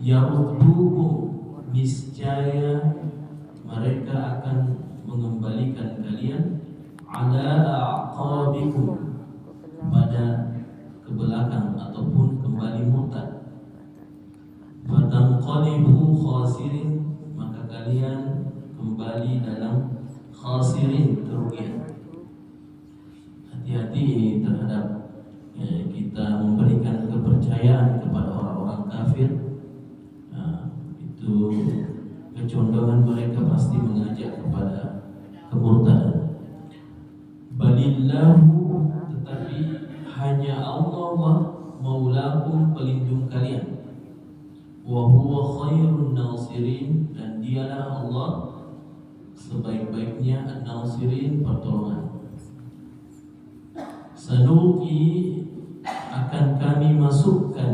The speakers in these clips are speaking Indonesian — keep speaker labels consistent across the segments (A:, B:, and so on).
A: yaruddukum, niscaya mereka akan mengembalikan kalian ala aqabikum, pada ke belakang ataupun kembali murtad. Fatanqalibu khasirin, maka kalian kembali dalam khasirin, kerugian. Hati-hati terhadap kita memberikan kepercayaan kepada orang-orang kafir. Itu kecondongan mereka pasti mengajak kepada kemurtadan. Balillahu, tetapi hanya Allah maulakum, pelindung kalian. Wa huwa khairun nasirin, dan dialah Allah sebaik-baiknya an-nasirin, pertolongan. Sanuqi, akan kami masukkan,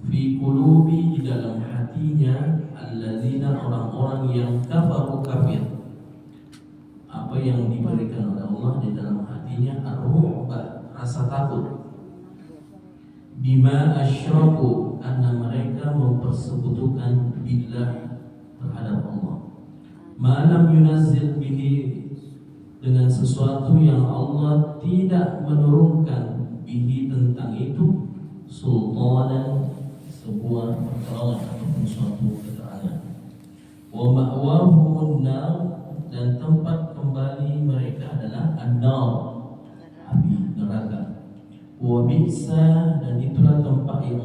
A: fi qulubi, di dalam hatinya, alladzina, orang-orang yang kafaru, kafir. Apa yang diberikan oleh Allah di dalam hatinya? Ar-ru'ba, rasa takut. Bima asyraku, karena mereka mempersekutukan billah, terhadap Allah. Ma lam yunazzil bihi, dengan sesuatu yang Allah tidak menurunkan, bihi, tentang itu, sultanan, sebuah pertolongan ataupun suatu keterangan. Wa ma'wahumun nar, dan tempat kembali mereka adalah an-nar, api neraka. Wa bi'sa, dan itulah tempat yang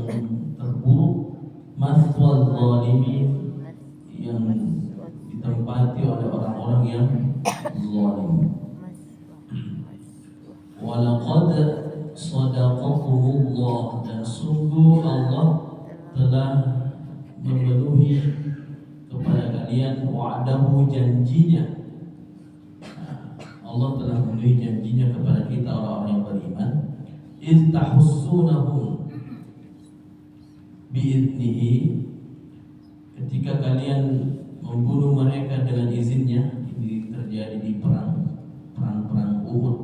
A: terburuk, mathwal zalimin, yang ditempati oleh orang-orang yang zalim. Wa laqad sadaqakumullah, dan sungguh Allah telah memenuhi kepada kalian wa'adahu, janjinya. Allah telah memenuhi janjinya kepada kita orang-orang yang beriman. Iz tahussunahum bi'idnihi, ketika kalian membunuh mereka dengan izinnya. Ini terjadi di perang Uhud.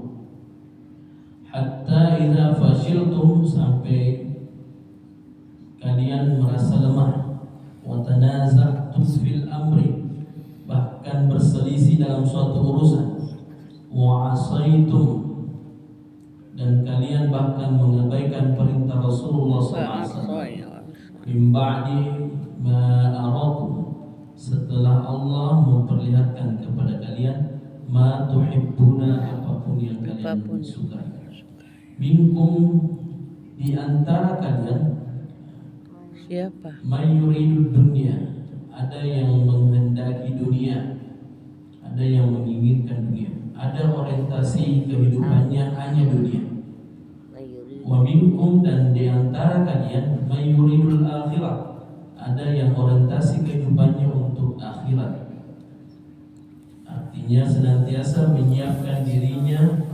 A: Hatta idza fashiltum, sampai kalian merasa lemah. Wa tanaza'tum fil amri, bahkan berselisih dalam suatu urusan. Wa asaitum, dan kalian bahkan mengabaikan perintah Rasulullah SAW. Min ba'di ma arakum, setelah Allah memperlihatkan kepada kalian, ma tuhibbuna, apapun yang kalian sukai. Minkum, di antara kalian,
B: siapa?
A: mayuridu dunia, ada yang menghendaki dunia, ada yang menginginkan dunia, ada orientasi kehidupannya hanya dunia. Wa minkum, dan di antara kalian, mayuridul akhirah, ada yang orientasi kehidupannya untuk akhirat. Artinya senantiasa menyiapkan dirinya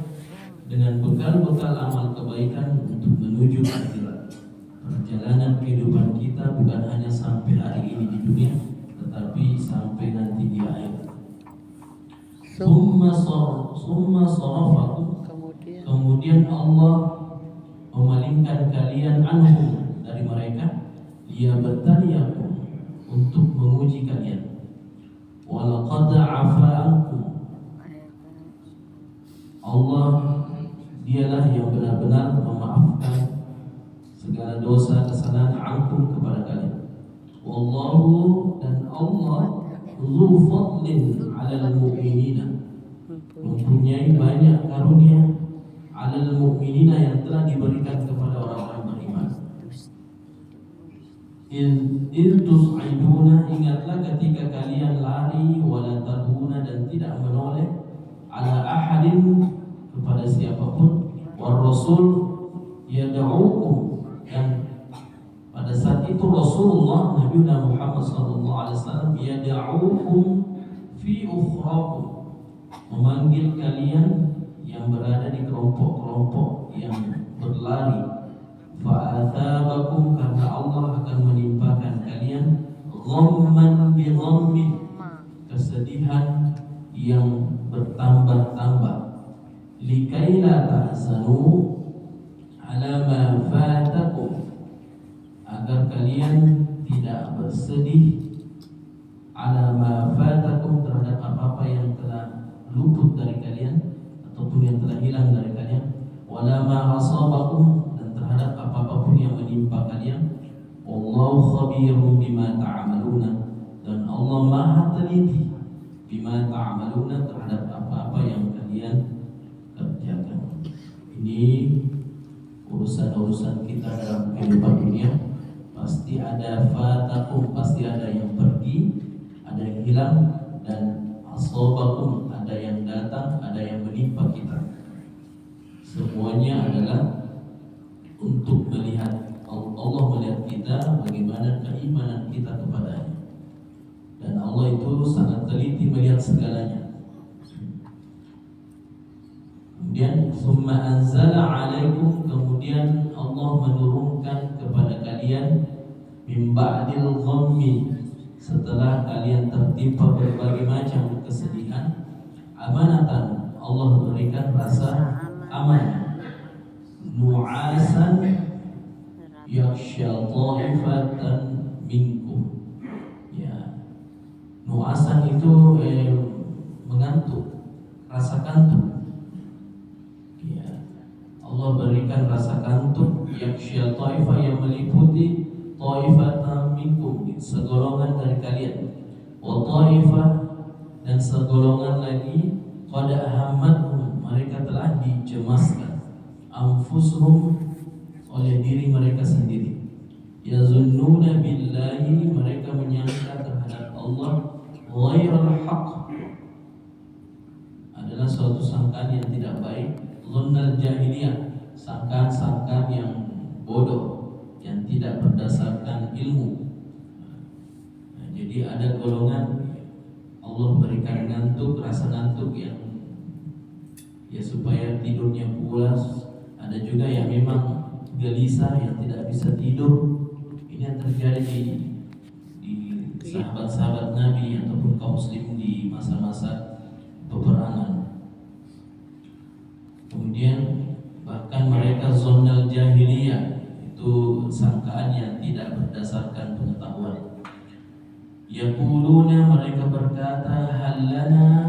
A: dengan bekal-bekal amal kebaikan untuk menuju akhirat. Perjalanan kehidupan kita bukan hanya sampai hari ini di dunia, tetapi sampai nanti di akhirat. Summa sarafakum, kemudian Allah memalingkan kalian anhum, dari mereka, liyabtaliyakum, untuk menguji kalian. Walaqad afa ankum, Allah dialah yang benar-benar memaafkan segala dosa kesalahan ankum, kepada kalian. Wallahu, dan Allah, dzu fadlin 'alal mu'minina, mempunyai banyak karunia, 'alal mu'minina, yang telah diberikan kepada orang-orang beriman. Il tus'iduna, ingatlah ketika kalian lari, wala tarhuna, dan tidak menoleh, ala ahadin, kepada siapapun, war rasul yad'ukum, dan pada saat itu Rasulullah Nabi Muhammad SAW yad'ukum fi ukhrakum, memanggil kalian yang berada di kelompok-kelompok yang berlari. Fa'athabakum, karena Allah akan menimpakan kalian ghamman bi ghammin, kesedihan yang bertambah-tambah. Likaila tahzanu ala ma fatakum, agar kalian tidak bersedih ala ma fatakum, terhadap apa-apa yang telah luput dari kalian ataupun yang telah hilang dari kalian, wala ma asabakum, dan terhadap apa-apa pun yang menimpa kalian. Wallahu khabirum bima ta'maluna, dan Allah Maha teliti bima ta'maluna, terhadap apa-apa yang kalian kerjakan. Ini urusan-urusan kita dalam kehidupan dunia. Pasti ada fatakum, pasti ada yang pergi, ada yang hilang, dan asabakum, ada yang datang, ada yang menimpa kita. Semuanya adalah untuk melihat Allah, melihat kita bagaimana keimanan kita kepadanya. Dan Allah itu sangat teliti melihat segalanya. Kemudian summa anzala alaikum, kemudian Allah menurunkan kepada kalian min ba'dil ghammi, setelah kalian tertimpa berbagai macam kesedihan, amanatan, Allah berikan rasa aman, nu'asan yakhsha ta'ifatan minkum. Ya, nu'asan itu mengantuk, rasa kantuk. Ya, Allah berikan rasa kantuk, yakhsha ta'ifah, yang meliputi ta'ifatan minkum, segolongan dari kalian, wa ta'ifah, dan segolongan lagi, qad ahammathum, mereka telah dicemaskan, anfusuhum, oleh diri mereka sendiri, yazunnuna billahi, mereka menyangka terhadap Allah ghairal haqq, adalah suatu sangkaan yang tidak baik, dhunnal jahiliyah, sangkaan-sangkaan yang bodoh, yang tidak berdasarkan ilmu. Nah, jadi ada golongan Allah berikan ngantuk, rasa ngantuk yang ya supaya tidurnya pulas. Ada juga yang memang gelisah, yang tidak bisa tidur. Ini yang terjadi di sahabat-sahabat Nabi ataupun kaum muslim di masa-masa peperangan. Kemudian bahkan mereka zonal jahiliyah, itu sangkaan yang tidak berdasarkan pengetahuan. Yaquluna, mereka berkata, halana,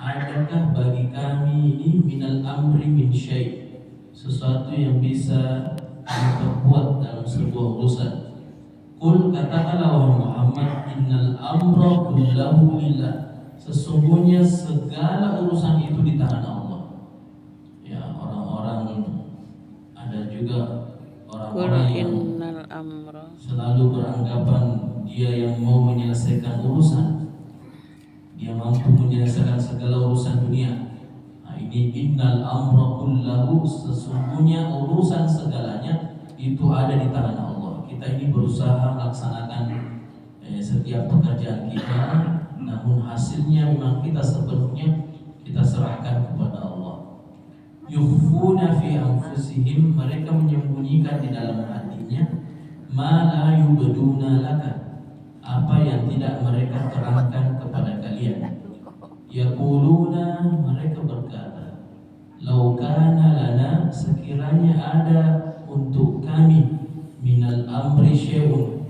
A: adakah bagi kami ini minal amri min syai', sesuatu yang bisa diperbuat dalam sebuah urusan. Qul, katakanlah wahai Muhammad, innal amra kullahu lillah, sesungguhnya segala urusan itu di tangan Allah. Ya, orang-orang, ada juga orang-orang yang selalu beranggapan dia yang mau menyelesaikan urusan, dia mampu menyelesaikan segala urusan dunia. Nah, ini innal amra kullahu, sesungguhnya urusan segalanya itu ada di tangan Allah. Kita ini berusaha melaksanakan setiap pekerjaan kita, namun hasilnya memang kita sepenuhnya kita serahkan kepada Allah. Yukhfuna fi anfusihim, mereka menyembunyikan di dalam hatinya, ma la yubduna laka, apa yang tidak mereka terangkan kepada kalian. Yaquluna, mereka berkata, lau kana lana, sekiranya ada untuk kami, minal amri syai'un,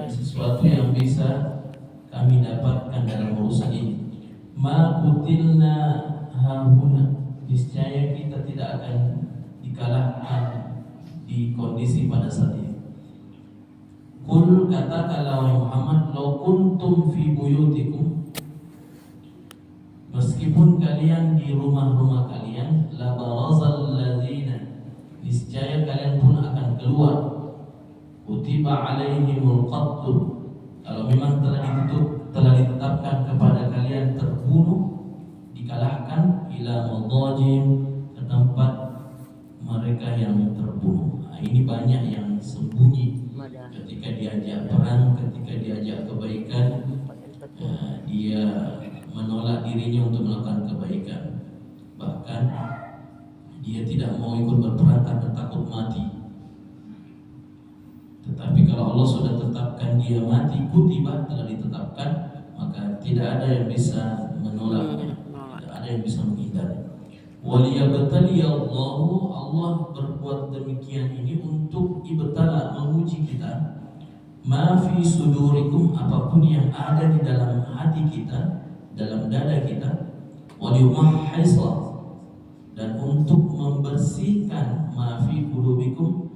A: sesuatu yang bisa kami dapatkan dalam urusan ini, ma kutilna hahuna, niscaya kita tidak akan dikalahkan di kondisi pada saat ini. Qul, katakanlah wahai Muhammad, law kuntum fi buyutikum, meskipun kalian di rumah-rumah kalian, la barazal ladzina, niscaya kalian pun akan keluar, kutiba alaihimul qatl, kalau memang telah ditetapkan kepada kalian terbunuh, dikalahkan, ila madajim, ke tempat mereka yang terbunuh. Nah, ini banyak yang sembunyi ketika diajak perang, ketika diajak kebaikan, dia menolak dirinya untuk melakukan kebaikan. Bahkan dia tidak mau ikut berperang karena takut mati. Tetapi kalau Allah sudah tetapkan dia mati, kutiba, telah ditetapkan, maka tidak ada yang bisa menolaknya, tidak ada yang bisa menghindari. Waliyabtali Allahu, Allah berbuat demikian ini untuk ibtala, menguji kita, ma fi sudurikum, apapun yang ada di dalam hati kita, dalam dada kita, wa liyumahhisa, dan untuk membersihkan ma fi qulubikum,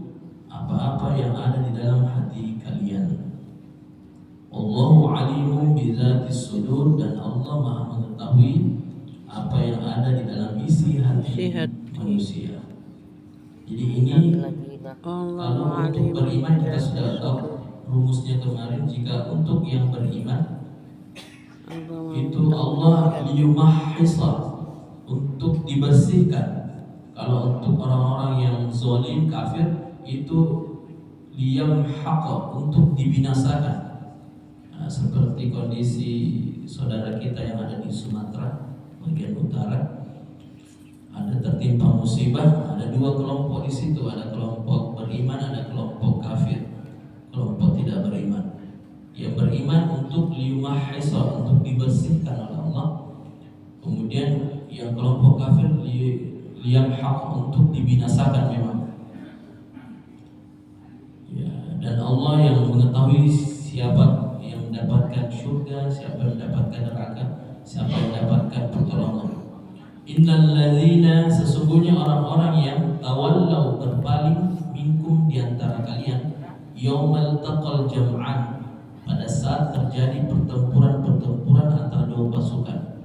A: apa-apa yang ada di dalam hati kalian. Allahu alimun bizatis sudur, dan Allah Maha mengetahui apa yang ada di dalam isi hati manusia. Jadi ini kalau untuk beriman kita sudah tahu rumusnya kemarin. Jika untuk yang beriman itu Allah liyumahhisa, untuk dibersihkan. Kalau untuk orang-orang yang zalim kafir itu liyamhaqa, untuk dibinasakan. Nah, seperti kondisi saudara kita yang ada di Sumatera bagian utara, ada tertimpa musibah, ada dua kelompok di situ, ada kelompok beriman, ada kelompok kafir, kelompok tidak beriman. Yang beriman untuk liyumahhisa, untuk dibersihkan oleh Allah. Kemudian yang kelompok kafir liyamhaq, untuk dibinasakan memang. Ya, dan Allah yang mengetahui siapa yang mendapatkan surga, siapa yang mendapatkan neraka, siapa yang mendapatkan pertolongan. Innal ladzina, sesungguhnya orang-orang yang tawallau, berpaling, minkum, di antara kalian, yaumal taqal jam'an, pada saat terjadi pertempuran antara dua pasukan.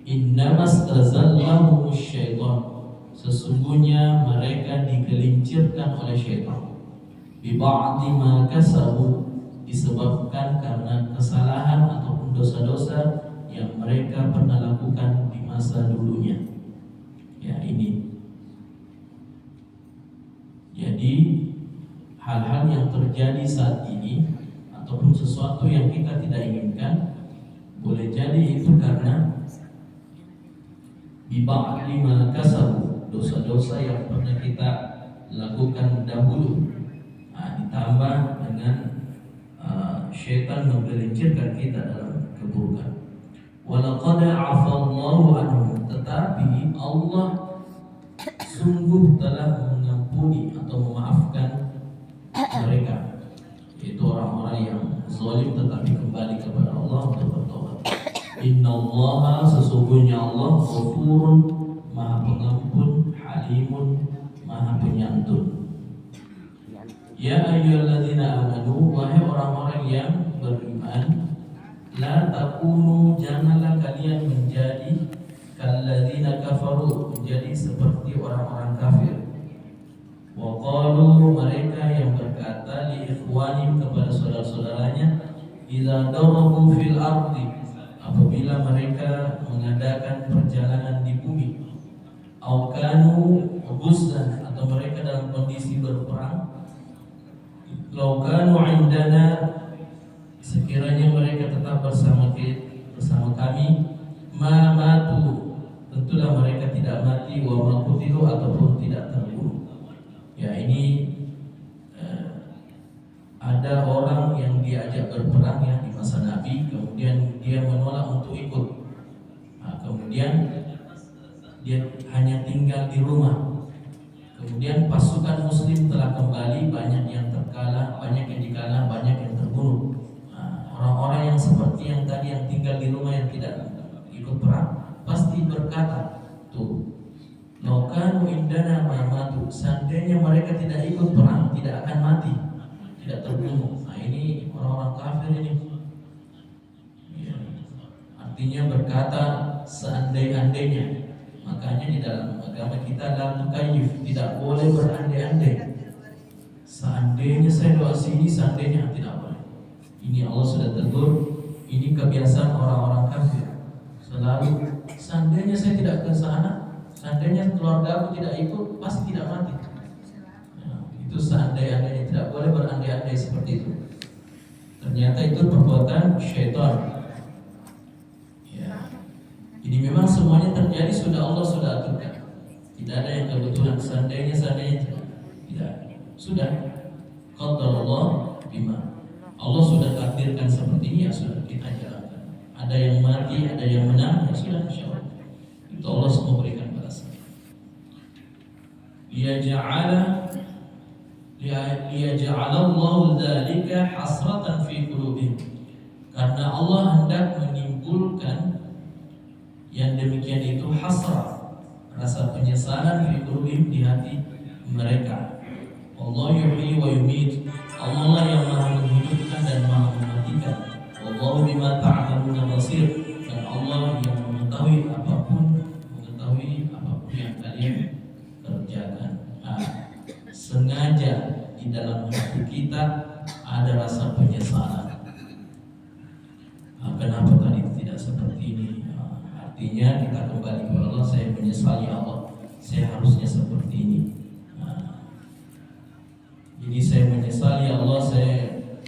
A: Innamas tazallahum syaitan, sesungguhnya mereka digelincirkan oleh syaitan. Bi ba'di ma kasabu, disebabkan karena kesalahan ataupun dosa-dosa yang mereka pernah lakukan di masa dulunya. Ya, ini. Jadi hal-hal yang terjadi saat ini ataupun sesuatu yang kita tidak inginkan, boleh jadi itu karena bi ba'di ma kasabu, dosa-dosa yang pernah kita lakukan dahulu. Nah, ditambah dengan syaitan menggelincirkan kita dalam keburukan. Walaqad afallahu anhum, tetapi Allah sungguh telah mengampuni atau memaafkan mereka, yaitu orang-orang yang zalim tetapi kembali kepada Allah untuk bertobat. Innallaha, sesungguhnya Allah, ghafurun, Maha Pengampun, Halimun, Maha Penyantun. Ya ayyuhalladzina amanu, wahai orang-orang yang beriman, la takunu, janganlah kalian menjadi kalladzina kafaru, menjadi seperti orang-orang kafir. Wa qalu, mereka yang berkata li ikhwanim, kepada saudara-saudaranya, idza darabu fil ardi, apabila mereka mengadakan perjalanan di bumi, au kanu ghuzlan, atau mereka dalam kondisi berperang, law kanu indana, sekiranya mereka tetap bersama kami, ma matu, tentulah mereka tidak mati, wa ma qutilu, ataupun tidak terbunuh. Ya, ini ada orang yang diajak berperang ya di masa Nabi, kemudian dia menolak untuk ikut. Nah, kemudian dia hanya tinggal di rumah. Kemudian pasukan Muslim telah kembali, banyak yang terkalah, banyak yang dikalah, banyak yang terbunuh. Nah, orang-orang yang seperti yang tadi yang tinggal di rumah yang tidak ikut perang pasti berkata, tuh, laukanu indana mamatu, seandainya mereka tidak ikut perang tidak akan mati, tidak terbunuh. Nah, ini orang-orang kafir ini. Ya, artinya berkata seandai-andainya. Makanya di dalam agama kita la tukayyif, tidak boleh berandai-andai. Seandainya saya doa sini, seandainya tidak boleh. Ini Allah sudah tegur, ini kebiasaan orang-orang kafir. Selalu seandainya saya tidak ke sana, seandainya keluarga aku tidak ikut, pasti tidak mati. Nah, itu seandai-andainya, tidak boleh berandai-andai seperti itu. Ternyata itu perbuatan syaitan. Jadi memang semuanya terjadi Allah sudah aturkan. Tidak ada yang kebetulan seandainya tidak. Sudah qadarullah bima. Allah sudah takdirkan seperti ini, ya sudah kita jalankan. Ada yang mati, ada yang menang, ya sudah, insyaallah. Itu Allah semua berikan balasan. liyaj'alallahu dzalika hasratan fi qulubihim, karena Allah hendak menimbulkan yang demikian itu hasrah, rasa penyesalan fi qulubihim, di hati mereka. Allah yuhyi wa yumiit, Allah lah yang maha menghidupkan dan maha mematikan. Wallahu bima ta'maluna basir, dan Allah yang mengetahui apapun yang kalian kerjakan. Sengaja di dalam hati kita ada rasa penyesalan. Kenapa tadi tidak seperti ini? Artinya kita kembali kepada Allah. Saya menyesali Allah, saya harusnya seperti ini. Ini saya menyesali Allah, saya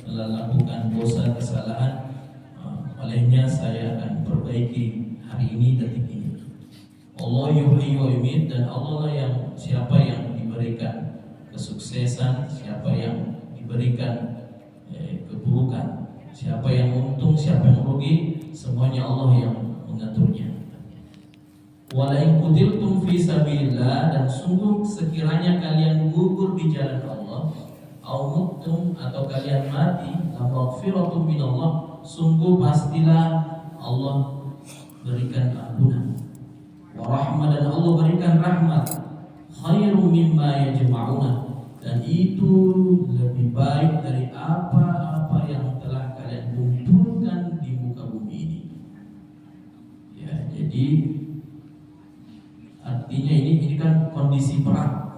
A: melakukan dosa kesalahan. Olehnya saya akan perbaiki hari ini, detik ini. Allah yuhyi wa yumiit, dan Allah lah yang siapa yang diberikan kesuksesan, siapa yang diberikan keburukan, siapa yang untung, siapa yang rugi, semuanya Allah yang mengaturnya. Wala in qutiltum fi sabilillah, dan sungguh sekiranya kalian gugur di jalan Allah, au muttum, atau kalian mati, la maghfiratun minallah, sungguh pastilah Allah berikan ampunan, wa rahmah, dan Allah berikan rahmat, khairum mimma yajma'una, dan itu lebih baik dari apa-apa yang telah kalian kumpulkan di muka bumi ini. Ya, jadi artinya ini kan kondisi perang.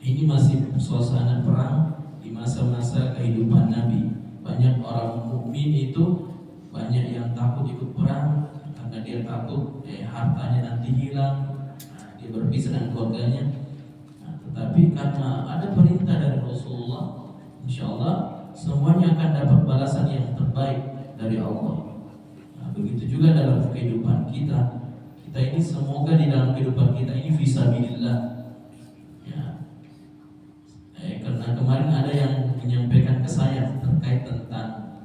A: Ini masih suasana perang di masa-masa kehidupan Nabi. Banyak orang mukmin itu banyak yang takut ikut perang karena dia takut hartanya nanti hilang, dia berpisah dengan keluarganya. Tetapi karena ada perintah dari Rasulullah, insya Allah semuanya akan dapat balasan yang terbaik dari Allah. Begitu juga dalam kehidupan kita. Kita ini semoga di dalam kehidupan kita ini fisabilillah. Ya. Karena kemarin ada yang menyampaikan ke saya terkait tentang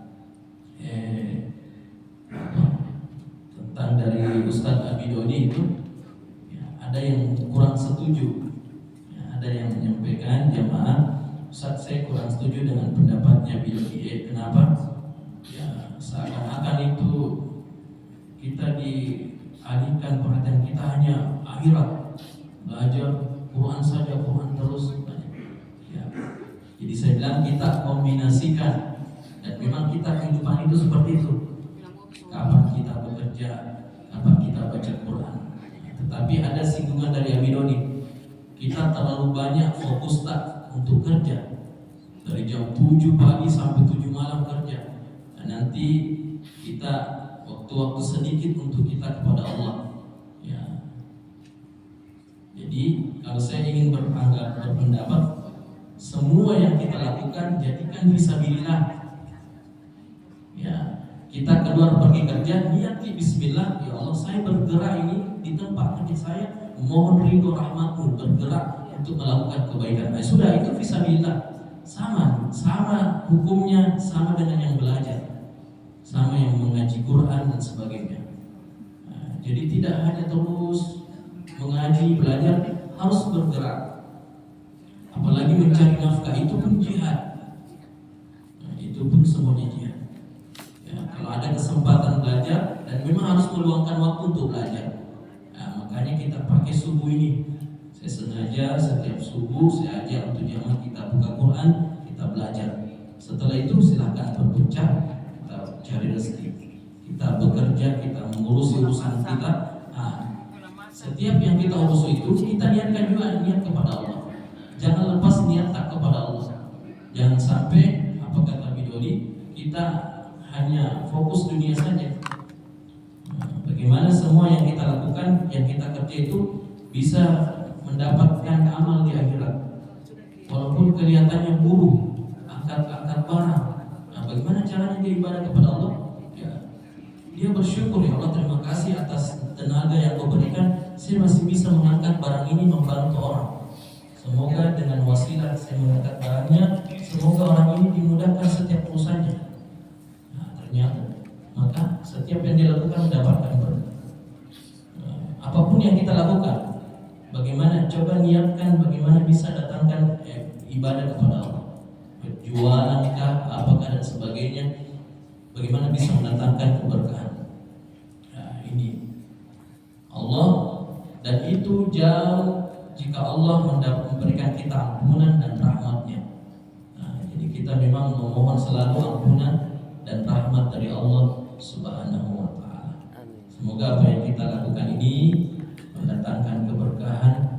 A: dari Ustadz Abidoni itu, ya, ada yang kurang setuju. Ada yang menyampaikan, jamaah, Ustaz, saya kurang setuju dengan pendapatnya Bill Gates. Kenapa? Ya, seakan-akan itu kita dialihkan perhatian kita hanya akhirat, belajar Quran saja, Quran terus. Ya. Jadi saya bilang kita kombinasikan, dan memang kita kehidupan itu seperti itu. Kapan kita bekerja, kapan kita baca Quran. Tetapi ada singgungan dari Abidoni. Kita terlalu banyak fokus tak untuk kerja, dari jam 7 pagi sampai 7 malam kerja, dan nanti kita waktu-waktu sedikit untuk kita kepada Allah. Ya. Jadi kalau saya ingin berpendapat, semua yang kita lakukan jadikan fisabilillah. Ya, kita keluar pergi kerja, niati bismillah, ya Allah saya bergerak ini di tempat kerja saya, mohon ridho rahmatmu, bergerak untuk melakukan kebaikan. Nah, sudah, itu fisabilillah. Sama hukumnya, sama dengan yang belajar, sama yang mengaji Quran dan sebagainya. Nah, jadi tidak hanya terus mengaji, belajar, harus bergerak. Apalagi mencari nafkah, itu pun jihad. Nah, itu pun semuanya jihad. Ya, kalau ada kesempatan belajar, dan memang harus meluangkan waktu untuk belajar. Nah, makanya kita pakai subuh ini. Saya sengaja setiap subuh saya ajak untuk jamaah kita buka Quran, kita belajar. Setelah itu silahkan berbincang, kita cari rezeki, kita bekerja, kita mengurus urusan kita. Nah, setiap yang kita urus itu kita niatkan juga niat kepada Allah. Jangan lepas niat tak kepada Allah. Jangan sampai apa kata Bidoli, kita hanya fokus dunia saja. Bagaimana semua yang kita lakukan, yang kita kerja itu bisa mendapatkan amal di akhirat, walaupun kelihatannya buruk, angkat barang. Nah, bagaimana caranya dia ibadah kepada Allah? Ya, dia bersyukur, ya Allah terima kasih atas tenaga yang Kau berikan, saya masih bisa mengangkat barang ini membantu orang. Semoga dengan wasilah saya mengangkat barangnya, semoga orang ini dimudahkan setiap urusannya. Nah, ternyata maka setiap yang dia lakukan mendapatkan berkah. Apapun yang kita lakukan, bagaimana coba niatkan, bagaimana bisa datangkan ibadah kepada Allah. jualan kah, apakah dan sebagainya, bagaimana bisa mendatangkan keberkahan. Nah, ini Allah, dan itu jauh jika Allah memberikan kita ampunan dan rahmatnya. Nah, jadi kita memang memohon selalu ampunan dan rahmat dari Allah Subhanahu wa Ta'ala. Semoga apa yang kita lakukan ini mendatangkan keberkahan